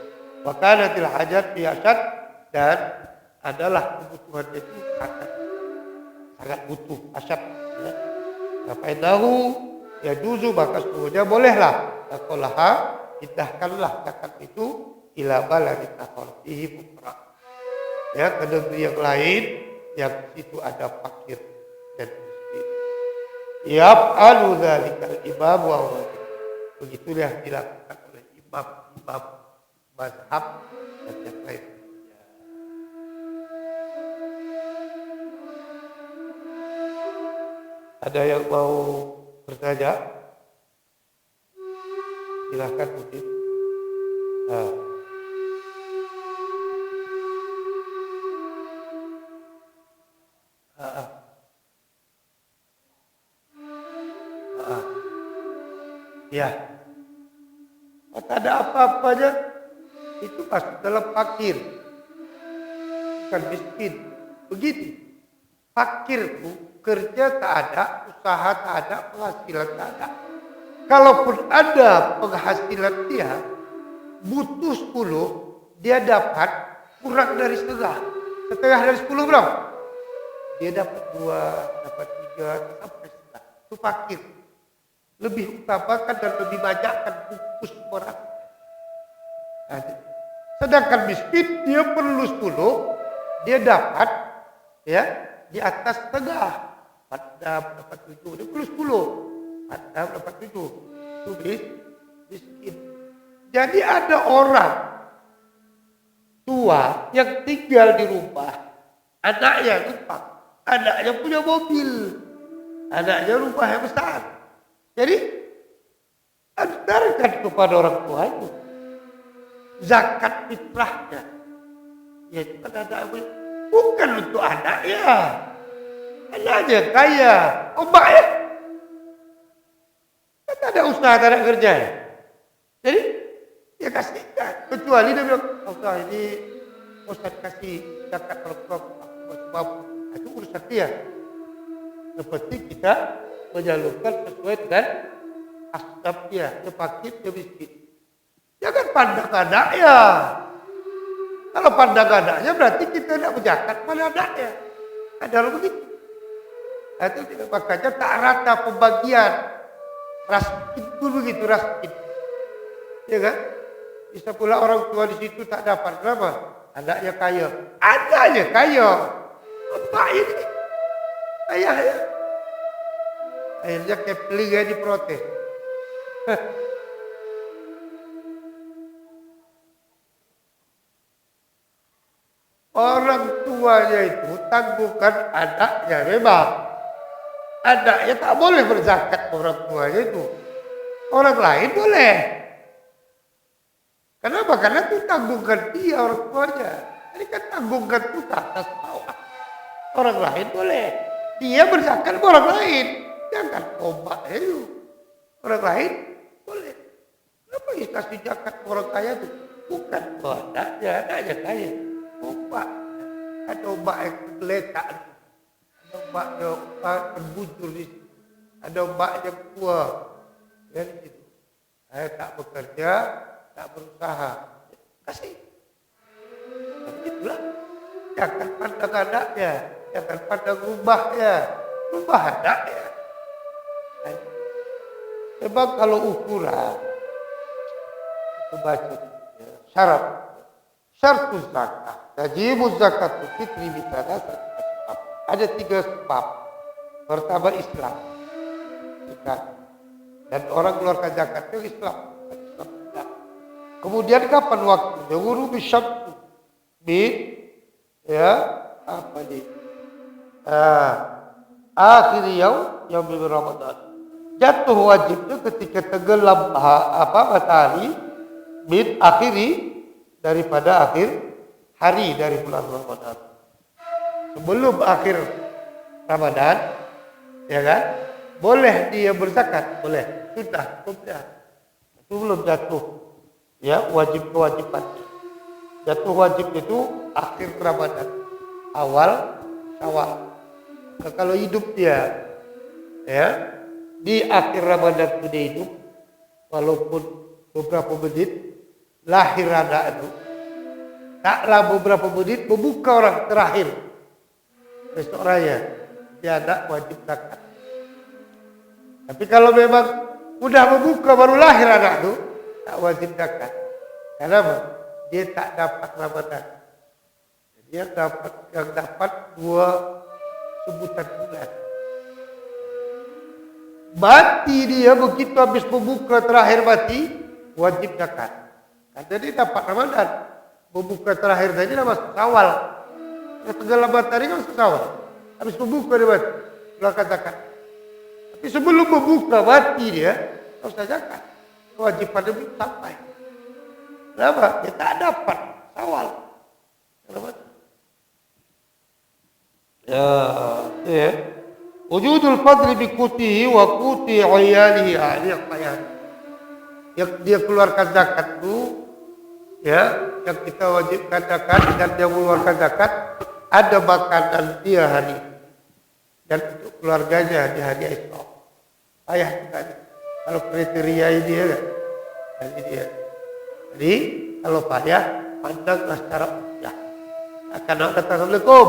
Wa kanatil hajat biasat, dan adalah kebutuhan itu sangat butuh asyad, ya. Fa'innahu yajuzu, maka semuanya bolehlah takolaha, indahkanlah zakat itu ila baladin akhiratihi fuqara, ya, ke negeri yang lain yang situ ada fakir dan miskin. Yaf'alu dzalikal imam wa wajib, begitulah dilakukan oleh imam mazhab dan yang lain. Ada yang mau bertanya? Silahkan mungkin. Ya. Tak ada apa-apanya, itu masuk dalam fakir, bukan miskin. Begitu. Fakir itu kerja tak ada, usaha tak ada, penghasilan tak ada. Kalaupun ada penghasilan dia, butuh 10, dia dapat kurang dari setengah. Setengah dari 10 berapa? Dia dapat 2, dapat 3, sampai setengah. Itu fakir. Lebih utamakan dan lebih banyakkan fokus orang. Sedangkan miskin, dia perlu 10, dia dapat, ya, di atas setengah. 4 dapat 7, dia perlu 10. 4 dapat 7. Itu miskin. Jadi ada orang tua yang tinggal di rumah, anaknya numpang, anaknya punya mobil, anaknya rumah yang besar. Jadi antarkan kepada orang tua itu zakat fitrahnya, yaitu kan ada bukan untuk anaknya, anaknya kaya, ombaknya kan ada usaha, tak ada kerja ya. Jadi ya kasihkan, kecuali dia bilang, Ustaz ini Ustaz kasih zakat sebab itu urusan dia. Seperti kita menyalurkan sesuai dengan asbab dia fakir, dia miskin. Jangan pandang anaknya. Kalau pandang anaknya berarti kita tidak berzakat pada anaknya. Ada begitu. Itu makanya tak rata pembagian. Raskin pun begitu, raskin. Ya kan? Bisa pula orang tua di situ tak dapat. Kenapa? Anaknya kaya. Anaknya kaya. Bapaknya ini. Ayahnya. Akhirnya Kepling diprotes. Orang tuanya itu tanggungan anaknya memang. Anaknya tak boleh berzakat orang tuanya itu. Orang lain boleh. Kenapa? Karena itu tanggungan dia orang tuanya. Ini kan tanggungan itu ke atas bawah. Orang lain boleh. Dia berzakat orang lain. Jangan ombak itu. Orang lain boleh. Kenapa kasih zakat orang kaya itu? Bukan anaknya kaya. Ombak. Ada ombak yang tergeletak. Ada ombak yang terbujur di situ. Ada ombak yang kuat. Ya, di situ. Saya tak bekerja, tak berusaha. Kasih. Tapi itulah. Jangan pandang anaknya. Jangan pandang rumahnya. Rumah anaknya. Sebab kalau ukuran Kebaca syarat. Syartuz zakat. Tajibuz zakatul fitri bisalasati asbab. Ada 3 sebab. Pertama Islam. Dan orang keluarkan zakat itu Islam. Kemudian kapan waktunya? Guru bisyabtu. Akhir yaum Ramadan. Jatuh wajibnya ketika tenggelam matahari akhiri daripada akhir hari dari bulan Ramadan. Sebelum akhir Ramadan, ya kan? Boleh dia berzakat, boleh. Sudah, itu belum jatuh. Ya, wajib kewajiban. Jatuh wajib itu akhir Ramadan, awal Syawal. Nah, kalau hidup dia, ya, di akhir Ramadan itu dia hidup, walaupun beberapa menit lahir anak itu, taklah beberapa menit membuka orang terakhir besok raya, dia anak wajib zakat. Tapi kalau memang udah membuka baru lahir anak itu, tak wajib zakat. Karena apa? Dia tak dapat Ramadan. Dia dapat 2 sebutan bulan. Mati dia begitu habis membuka terakhir mati, wajib zakat. Karena dia dapat Ramadan. Membuka terakhir tadi dah masuk Syawal. Tenggelam matahari kan masuk Syawal. Habis membuka dia mati, keluarkan zakat. Tapi sebelum membuka mati dia, harus zakat. Kewajiban dia belum sampai. Kenapa? Dia tak dapat Syawal. Kenapa? Ya. Wujudul fadli bi kutihi wa kuti ayalihi. Ini yang payah. Yang dia keluarkan zakat itu, ya, yang kita wajibkan zakat dan dia mengeluarkan zakat, ada makanan dia hari dan untuk keluarganya di hari esok. Payah sekali. Kalau kriteria ini ya, jadi dia. Jadi kalau payah, pandanglah secara usia. Akan datang, Assalamualaikum.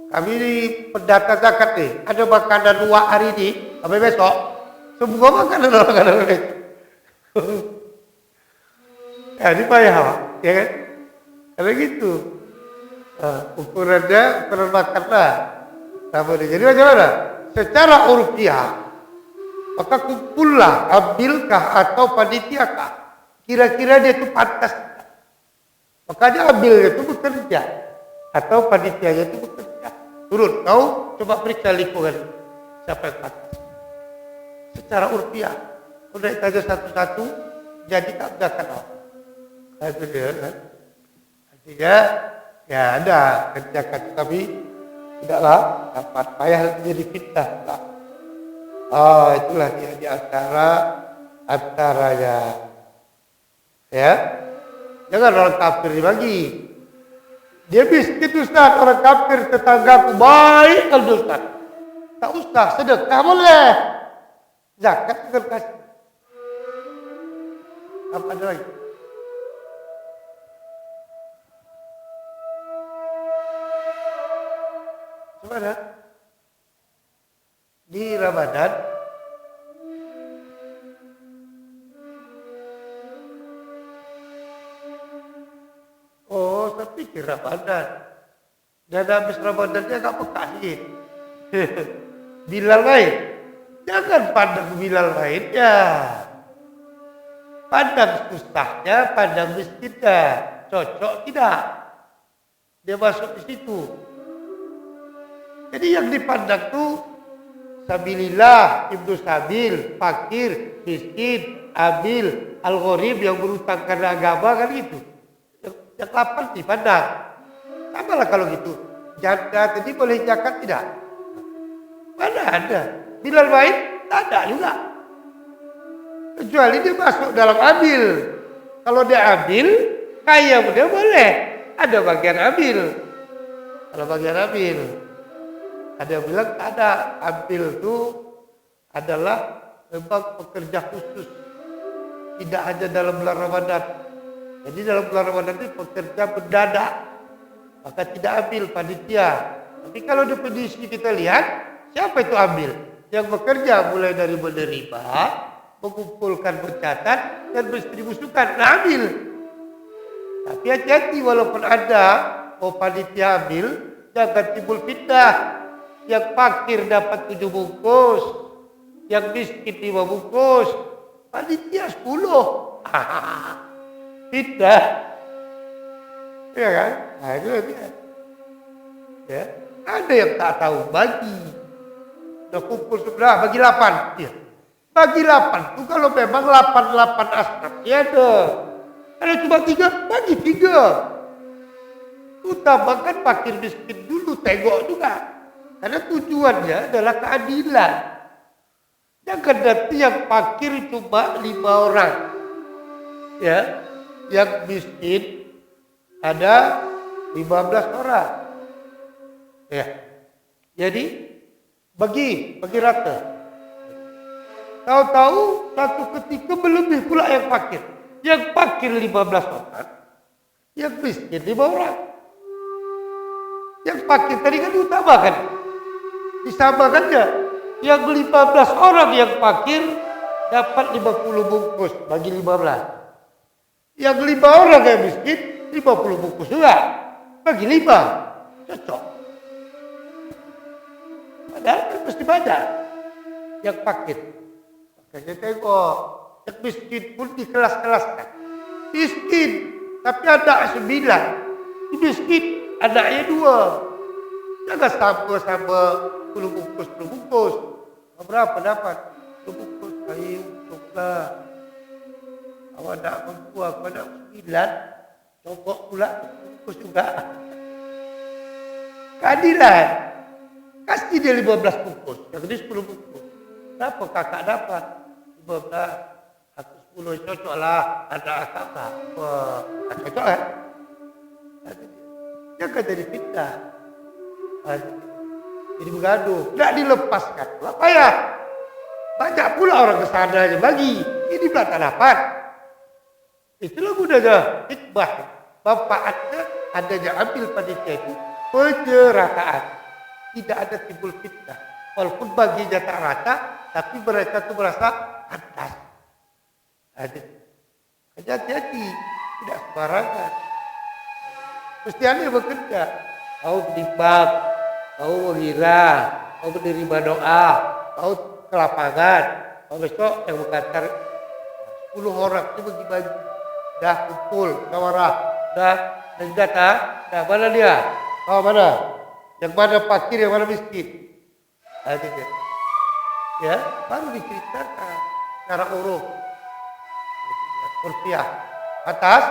Kami ini pendata zakat nih. Ada makanan 2 hari ini sampai besok. Semua makanan besok. Ya, ini payah, Pak. Ya kan? Karena gitu. Ukuran makan lah. Jadi macam mana? Secara urfiah, maka kumpullah, ambilkah atau panitiakah? Kira-kira dia itu pantas. Maka dia ambil itu bekerja. Atau panitianya itu bekerja. Turun, kau coba periksa lingkungan. Siapa yang pantas? Secara urfiah. Udah saja satu-satu, jadi tak zakat orang. Itu dia kan. Artinya, ya ada kerjakan, tapi tidaklah dapat payah menjadi fitnah. Itulah dia di antaranya. Ya, jangan orang kafir dibagi. Dia miskin Ustaz, orang kafir tetanggaku baik kalau Ustaz. Tak usah sedekah boleh. Zakat juga kasih. Apa ada lagi? Gimana? Di Ramadan saya pikir Ramadan. Dan habis Ramadan dia agak pekahin. Bilal lain. Jangan pandang Bilal lainnya. Pandang susahnya, pandang miskinnya. Cocok tidak? Dia masuk di situ. Jadi yang dipandang tuh Sabilillah, Ibnu Sabil, fakir, miskin, abil, al-gharib yang berutang karena agama kan gitu. Yang 8 dipandang. Sama lah kalau gitu. Janda tadi boleh zakat tidak? Mana ada? Bilal baik? Tak ada juga. Kecuali dia masuk dalam abil. Kalau dia abil, kaya dia boleh. Ada bagian abil. Kalau bagian abil. Ada yang bilang ada. Abil itu adalah memang pekerja khusus. Tidak hanya dalam bulan Ramadan. Jadi dalam bulan Ramadan itu pekerja mendadak. Maka tidak ambil panitia. Tapi kalau definisi kita lihat, siapa itu ambil? Yang bekerja mulai dari menerima mengumpulkan, mencatat, dan mendistribusikan. Nah, ambil. Tapi hati-hati, walaupun ada panitia ambil, jangan timbul fitnah. Yang fakir dapat 7 bungkus, yang miskin 5 bungkus, panitia 10. Fitnah. Ya kan? Nah, itu dia. Ya. Ada yang tak tahu, bagi. Udah kumpul sudah, bagi 8. Ya. Bagi 8 itu kalau memang 8 asnaf ya ada. Ada cuma 3, bagi 3. Utamakan fakir miskin dulu, tengok juga. Karena tujuannya adalah keadilan. Jangan nanti yang fakir cuma 5 orang. Ya, yang miskin ada 15 orang. Ya. Jadi bagi rata. Tahu-tahu satu ketika melebih pula yang fakir. Yang fakir 15 orang, yang miskin 5 orang. Yang fakir tadi kan diutamakan, disamakannya. Yang 15 orang yang fakir dapat 50 bungkus bagi 15. Yang 5 orang yang miskin 50 bungkus juga bagi 5. Cocok. Padahal kan mesti banyak yang fakir. Makanya tengok, yang miskin pun di kelas-kelaskan. Miskin, tapi anak 9. Miskin, anaknya 2. Jangan sama-sama 10 bungkus. Berapa dapat? 10 bungkus, ayo coklah. Awak nak mampu, aku nak 9. Cokok pula, bungkus juga. Keadilan. Kasih dia 15 bungkus, yang ini 10 bungkus. Berapa kakak dapat? 15. Aku 10, cocok lah. Ada kakak. Wah, cocok kan? Jangan jadi fitnah. Jadi bergaduh. Tidak dilepaskan. Apa ya? Banyak pula orang kesana aja bagi. Ini pula tak dapat. Itulah gunanya hikmah. Manfaatnya adanya ambil panitia itu penyerataan. Tidak ada timbul fitnah. Walaupun baginya tak rata, tapi mereka tuh merasa atas. Hati-hati, tidak sembarangan. Mesti ada yang bekerja. Kau berimbang, kau mengira, kau menerima doa, kau ke lapangan. Kau besok yang mengantar 10 orang itu bagi-bagi. Dah kumpul, kawarah, dah data, dah mana dia? Kau mana? Yang mana fakir, yang mana miskin? Ya, baru diceritakan cara urut. Rupiah atas.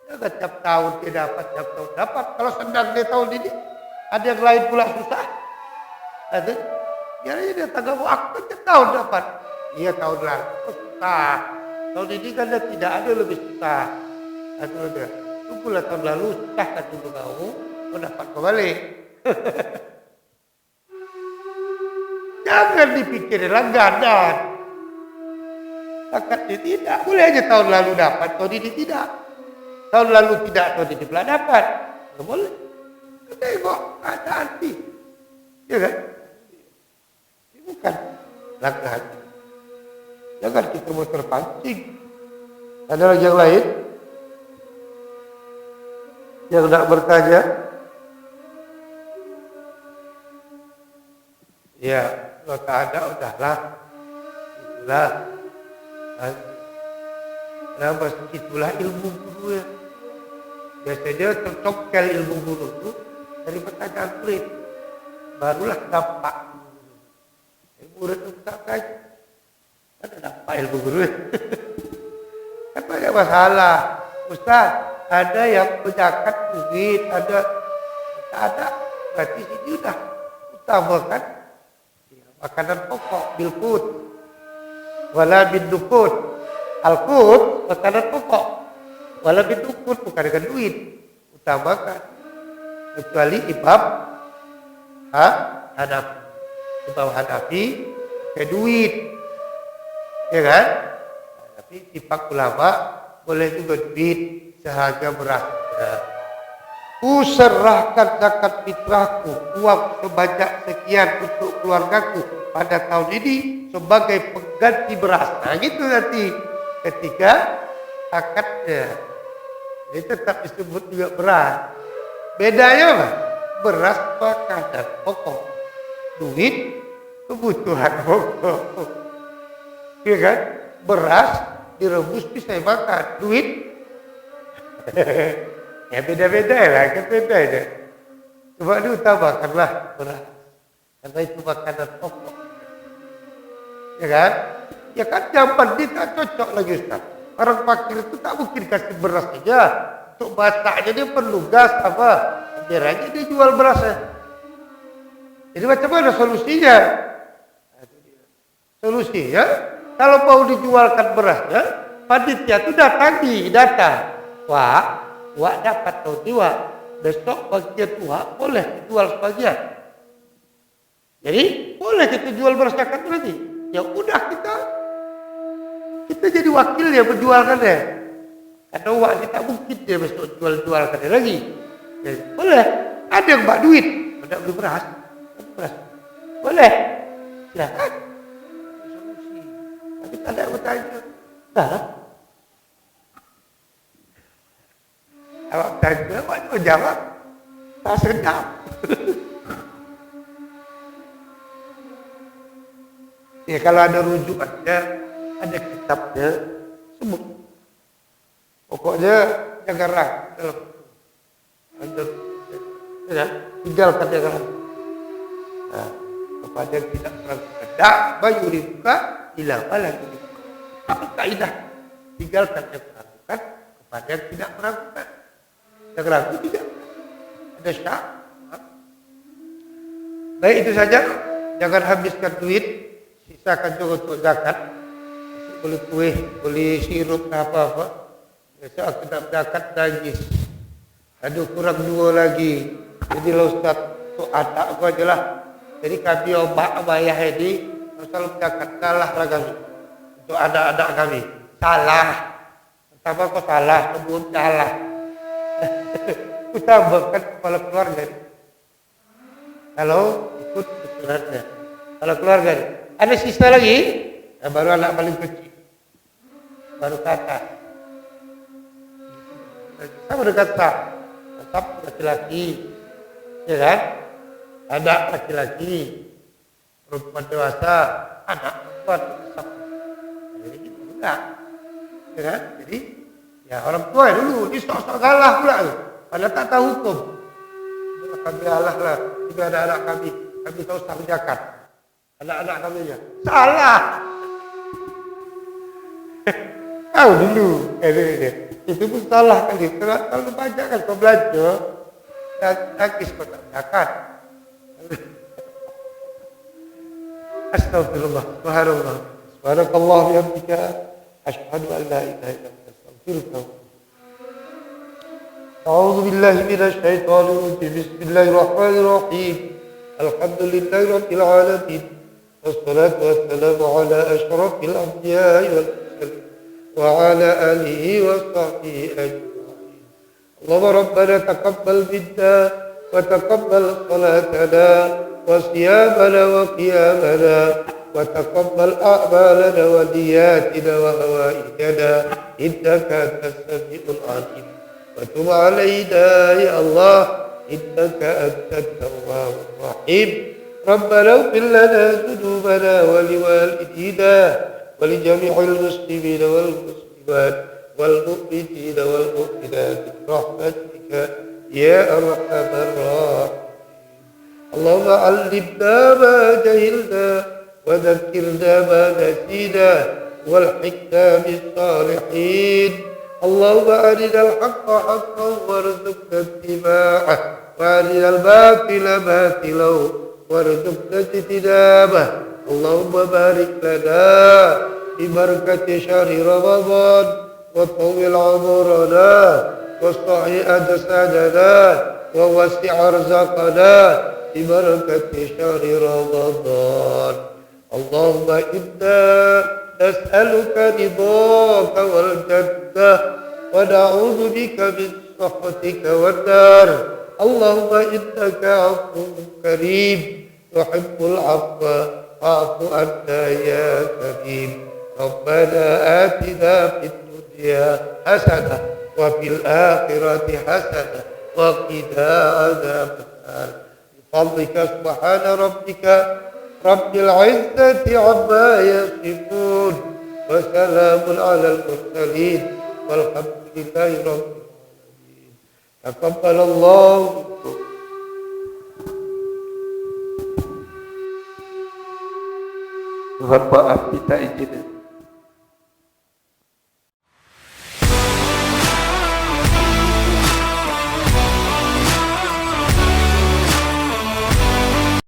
Jangan tiap tahun dia dapat, tiap tahun dapat. Kalau sedang dia tahun ini, ada yang lain pula susah. Ada, biarnya dia tanggung waktu tiap tahun dapat. Iya tahun lalu, susah. Tahun ini kan dia tidak ada lebih susah. Aduh dia, tunggulah tahun lalu susah kan dulu kau dapat kembali. Jangan dipikir langganan. Akadnya tidak. Boleh aja tahun lalu dapat, tahun ini tidak. Tahun lalu tidak, tahun ini pula dapat. Tidak boleh. Tengok keadaan ini. Ya kan? Ini bukan langganan. Jangan kita mau terpancing. Ada lagi yang lain? Yang nak bertanya? Ya, kalau tak ada, udahlah. Itulah. Kenapa itulah ilmu guru ya. Biasanya tertokel ilmu guru itu dari pertanyaan murid. Barulah dampak. Murid itu tak kaji. Ada dampak ilmu guru ya. Kan banyak masalah. Ustaz, ada yang menyakat duit, ada. Tak ada. Berarti sini sudah utamakan makanan pokok, bilkut. Wala bin dukut. Al-kut, makanan pokok. Wala bin dukut, bukan dengan duit. Utamakan. Kecuali Imam Hanafi. Imam Hanafi ke duit. Ya kan? Tapi sifat ulama boleh juga duit seharga beras. Kuserahkan zakat fitrahku, uang sebanyak sekian untuk keluargaku pada tahun ini sebagai pengganti beras. Nah gitu nanti ketika akadnya. Ini tetap disebut juga beras. Bedanya apa? Beras makanan pokok. Duit kebutuhan pokok. Iya kan? Beras direbus bisa makan. Duit ya beda-beda lah, kan beda ya. Coba diutamakanlah beras. Karena itu makanan pokok. Ya kan? Ya kan zaman dia tak cocok lagi Ustaz. Orang fakir itu tak mungkin kasih beras aja. Untuk masaknya dia perlu gas apa. Biar aja dia jual berasnya. Jadi macam mana solusinya? Solusinya, kalau mau dijualkan berasnya, panitia itu datang. Wak dapat tahu tiwa. Besok bagian tua boleh dijual sebagian. Jadi boleh kita jual beras zakat nanti. Ya udah kita jadi wakil ya menjualkannya. Karena wak kita mungkin dia besok jualkannya lagi. Ya, boleh. Ada yang bak duit, ada beli beras. Boleh. Silakan. Solusi. Tapi tak ada yang bertanya. Awak tanya, awak mau jawab. Tak sedap. Ya kalau ada rujukannya, ada kitabnya, sebut. Pokoknya jangan ragu dalam ya, tinggalkan jangan ragu. Nah, kepada yang tidak meragukan, dak bayuribuka ila wala yuribuka. Itu kaidah. Tinggalkan yang meragukan kepada yang tidak meragukan. Yang ragu tidak ada syak. Baik itu saja. Jangan habiskan duit. Sisakan juga untuk zakat. Beli kue, beli sirup apa-apa. Besok kita zakat lagi. Aduh kurang 2 lagi. Jadi lo Ustaz untuk anak aku aja lah. Jadi kami obat bayar ini selalu zakat salah lah kami. Untuk anak-anak kami. Salah. Pertama kok salah, sebut salah. Kita bahkan kepala keluarga. Kalau ikut suratnya. Kalau keluarga ada sisa lagi, ya baru anak paling kecil. Baru kata. Saya berkata, tetap laki-laki. Ya kan? Ada laki-laki. Perempuan dewasa, anak perempuan tetap. Jadi gitu enggak. Ya kan? Jadi ya orang tua dulu, ini sok-sok galah pula. Padahal tak tahu hukum. Kami Allah lah, jika ada anak kami tahu sahur zakat. Anak-anak kami ya. Salah. Tahu dulu. Itu pun salah kali. Kalau baca kan kau belajar, nangis kau tak zakat. Astagfirullah. Subhanallah. Subhanakallah bihamdika. Asyhadu an la ilaha illa anta astaghfiruka. أعوذ بالله من الشيطان الرجيم بسم الله الرحمن الرحيم الحمد لله رب العالمين والصلاة والسلام على أشرف الأنبياء والمرسلين وعلى آله وصحبه أجمعين اللهم ربنا تقبل منا وتقبل صلاتنا وصيامنا وقيامنا وتقبل أعمالنا ونياتنا وهوائجنا إنك أنت السميع العليم وتب علينا يا الله إنك أنت التواب الرحيم ربنا اغفر لنا ذنوبنا ولوالدينا ولجميع المسلمين والمسلمات والمؤمنين والمؤمنات برحمتك يا أرحم الراحمين اللهم علمنا ما جهلنا وذكرنا ما نسينا والحقنا بالصالحين اللهم أرنا الحق حقا وارزقنا اتباعه وأرنا الباطل باطلا وارزقنا اجتنابه اللهم بارك لنا ببركة شهر رمضان وطول عمرنا واصلح أجسادنا ووسع رزقنا ببركة شهر رمضان اللهم إنا نسألك رضاك والجنة ونعوذ بك من سخطك والنار اللهم إنك عفو كريم تحب العفو فاعف عنا يا كريم. ربنا آتنا في الدنيا حسنة وفي الآخرة حسنة وقنا عذاب النار. بفضلك سبحان ربك رب العزة عما يصفون وسلام على المرسلين والحمد لله رب العالمين. تقبل الله منكم. Tuhan maaf, kita izin